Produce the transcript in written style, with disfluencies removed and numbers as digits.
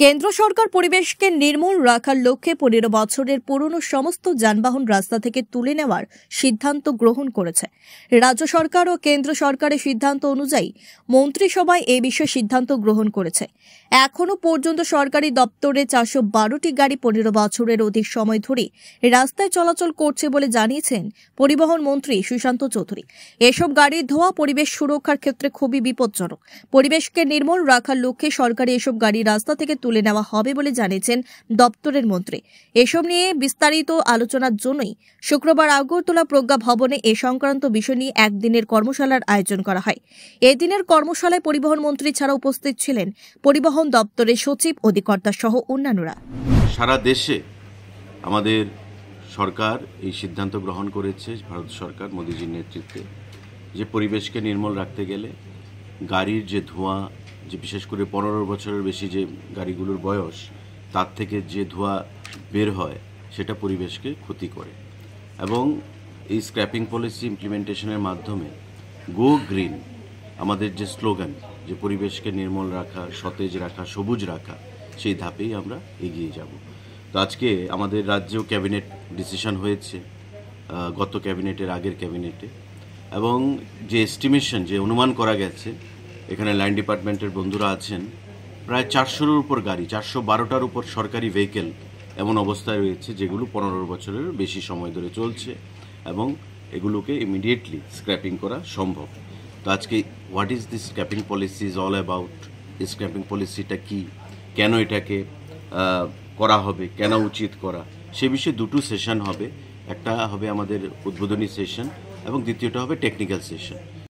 কেন্দ্র সরকার পরিবেশকে নির্মূল রাখার লক্ষ্যে 15 বছরের পুরনো সমস্ত যানবাহন রাস্তা থেকে তুলে নেওয়ার সিদ্ধান্ত গ্রহণ করেছে। রাজ্য সরকার ও কেন্দ্র সরকারের সিদ্ধান্ত অনুযায়ী মন্ত্রিসভায় এই বিষয়ে সিদ্ধান্ত গ্রহণ করেছে। এখনো পর্যন্ত সরকারি দপ্তরে 412টি গাড়ি 15 বছরের অধিক সময় ধরে রাস্তায় চলাচল করছে বলে জানিয়েছেন পরিবহন মন্ত্রী সুশান্ত চৌধুরী। এসব গাড়ির ধোঁয়া পরিবেশ সুরক্ষার ক্ষেত্রে খুবই বিপজ্জনক। পরিবেশকে নির্মূল রাখার লক্ষ্যে সরকারি এসব গাড়ি রাস্তা থেকে তুলে নেওয়া হবে বলে জানিয়েছেন দপ্তরের মন্ত্রী। এসব নিয়ে বিস্তারিত আলোচনার জন্যই শুক্রবার আগরতলা প্রজ্ঞা ভবনে এ সংক্রান্ত বিষয় নিয়ে একদিনের কর্মশালার আয়োজন করা হয়। এদিনের কর্মশালায় পরিবহন মন্ত্রী ছাড়া উপস্থিত ছিলেন পরিবহন দপ্তরের সচিব, অধিকর্তা সহ অন্যান্যরা। সারা দেশে আমাদের সরকার এই সিদ্ধান্ত গ্রহণ করেছে, ভারত সরকার মোদিজির নেতৃত্বে, যে পরিবেশকে নির্মল রাখতে গেলে গাড়ির যে ধোঁয়া, যে বিশেষ করে 15 বছরের বেশি যে গাড়িগুলোর বয়স, তার থেকে যে ধোঁয়া বের হয় সেটা পরিবেশকে ক্ষতি করে। এবং এই স্ক্র্যাপিং পলিসি ইমপ্লিমেন্টেশনের মাধ্যমে গো গ্রিন আমাদের যে স্লোগান, যে পরিবেশকে নির্মল রাখা, সতেজ রাখা, সবুজ রাখা, সেই ধাপেই আমরা এগিয়ে যাব। তো আজকে আমাদের রাজ্যেও ক্যাবিনেট ডিসিশন হয়েছে, গত ক্যাবিনেটের আগের ক্যাবিনেটে, এবং যে এস্টিমেশন, যে অনুমান করা গেছে, এখানে লাইন ডিপার্টমেন্টের বন্ধুরা আছেন, প্রায় 400-এর উপর গাড়ি, 412টার উপর সরকারি ভেহিকেল এমন অবস্থায় রয়েছে যেগুলো 15 বছরের বেশি সময় ধরে চলছে, এবং এগুলোকে ইমিডিয়েটলি স্ক্র্যাপিং করা সম্ভব। তো আজকে what is this scraping policy is all about, এই স্ক্র্যাপিং পলিসিটা কী, কেন এটাকে করা হবে, কেন উচিত করা, সে বিষয়ে দুটো সেশন হবে। একটা হবে আমাদের উদ্বোধনী সেশন এবং দ্বিতীয়টা হবে টেকনিক্যাল সেশন।